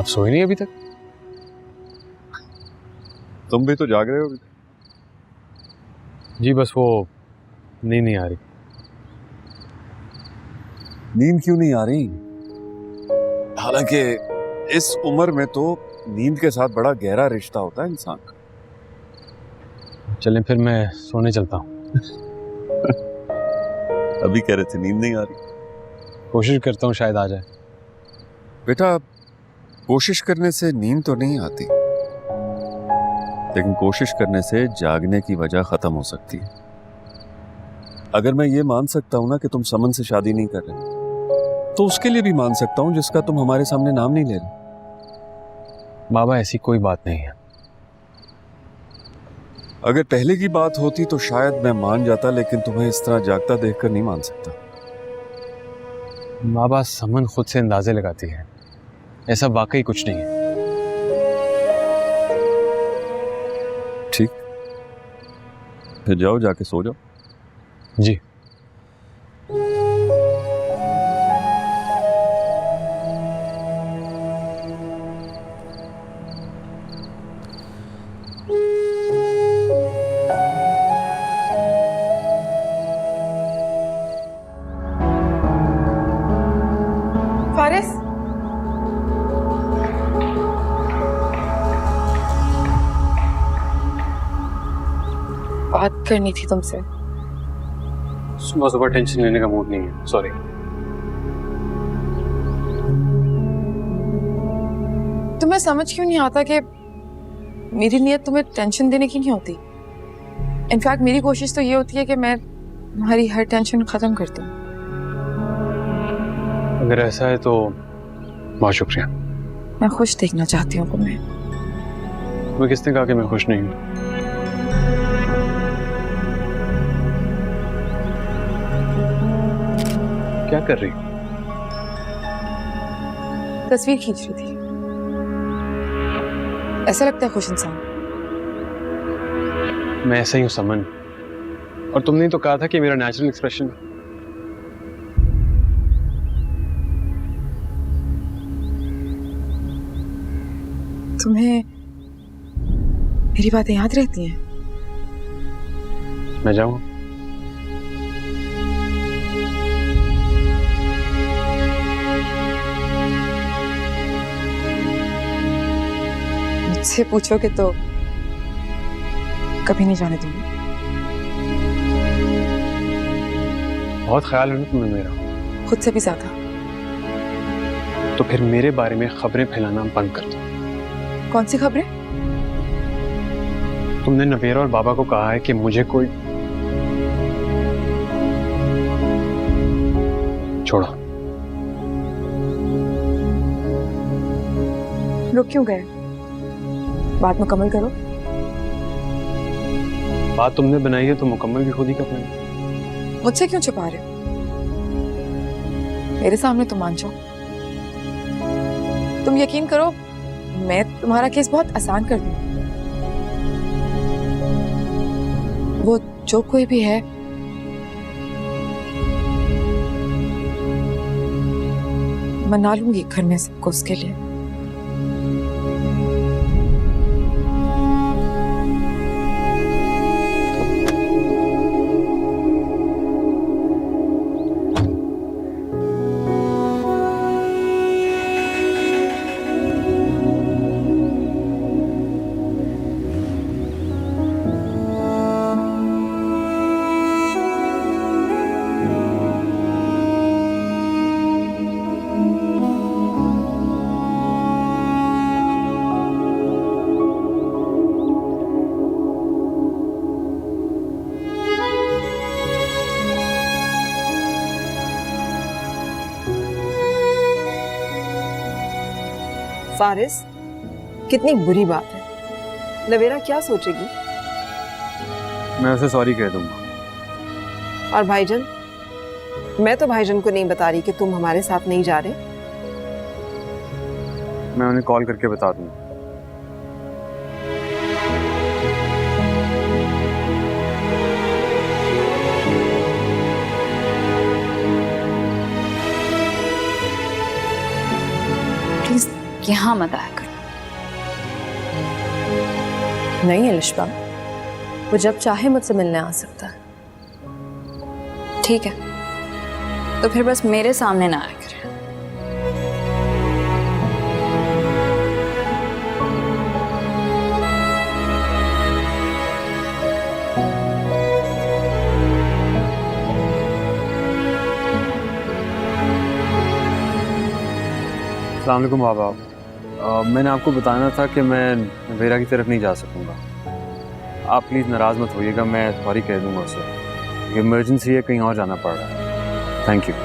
सोए नहीं अभी तक? तुम भी तो जाग रहे हो अभी? जी बस वो नींद नहीं आ रही। नींद क्यों नहीं आ रही? हालांकि इस उम्र में तो नींद के साथ बड़ा गहरा रिश्ता होता है इंसान का। चलें फिर मैं सोने चलता हूँ। अभी कह रहे थे नींद नहीं आ रही। कोशिश करता हूँ शायद आ जाए। बेटा, कोशिश करने से नींद तो नहीं आती, लेकिन कोशिश करने से जागने की वजह खत्म हो सकती है। अगर मैं ये मान सकता हूं ना कि तुम समन से शादी नहीं कर रहे, तो उसके लिए भी मान सकता हूं जिसका तुम हमारे सामने नाम नहीं ले रहे। बाबा ऐसी कोई बात नहीं है। अगर पहले की बात होती तो शायद मैं मान जाता, लेकिन तुम्हें इस तरह जागता देखकर नहीं मान सकता। बाबा समन खुद से अंदाजे लगाती है, ऐसा वाकई कुछ नहीं है। ठीक, फिर जाओ, जाके सो जाओ। जी। फारिस, बात करनी थी तुमसे। सुबह सुबह टेंशन लेने का मूड नहीं है, सॉरी। तुम्हें समझ क्यों नहीं आता कि मेरी नीयत तुम्हें टेंशन देने की नहीं होती। इनफैक्ट मेरी कोशिश तो ये होती है कि मैं तुम्हारी हर टेंशन खत्म कर दूं। अगर ऐसा है तो बहुत शुक्रिया। मैं खुश देखना चाहती हूँ तुम्हें। मैं किसने कहा कि मैं खुश नहीं हूँ? क्या कर रही? तस्वीर खींच रही थी। ऐसा लगता है खुश इंसान। मैं ऐसा ही हूँ समन, और तुमने तो कहा था कि मेरा नेचुरल एक्सप्रेशन। तुम्हें मेरी बातें याद रहती हैं? मैं जाऊँ? मुझसे पूछोगे तो कभी नहीं जाने दूंगी। बहुत ख्याल है ना तुम्हें मेरा। खुद से भी ज्यादा। तो फिर मेरे बारे में खबरें फैलाना बंद कर दो। कौन सी खबरें? तुमने नवेरा और बाबा को कहा है कि मुझे कोई छोड़ो। रुक क्यों गए? बात मुकम्मल करो। बात तुमने बनाई है तो मुकम्मल भी खुद ही करना है। मुझसे क्यों छुपा रहे हो? मेरे सामने तो मान जाओ। तुम यकीन करो, मैं तुम्हारा केस बहुत आसान कर दूं। वो जो कोई भी है, मना लूंगी घर में सबको उसके लिए। फारिस, कितनी बुरी बात है। नवेरा क्या सोचेगी? मैं उसे सॉरी कह दूंगा। और भाईजान? मैं तो भाईजान को नहीं बता रही कि तुम हमारे साथ नहीं जा रहे। मैं उन्हें कॉल करके बता दूंगा। यहाँ मत आया करो। नहीं अलिशबा, वो जब चाहे मुझसे मिलने आ सकता है। ठीक है, तो फिर बस मेरे सामने ना आया करे। अस्सलाम वालेकुम बाबा। मैंने आपको बताना था कि मैं नवेरा की तरफ नहीं जा सकूंगा। आप प्लीज़ नाराज़ मत होइएगा, मैं सॉरी कह दूंगा उसे। इमरजेंसी है, कहीं और जाना पड़ रहा है। Thank you.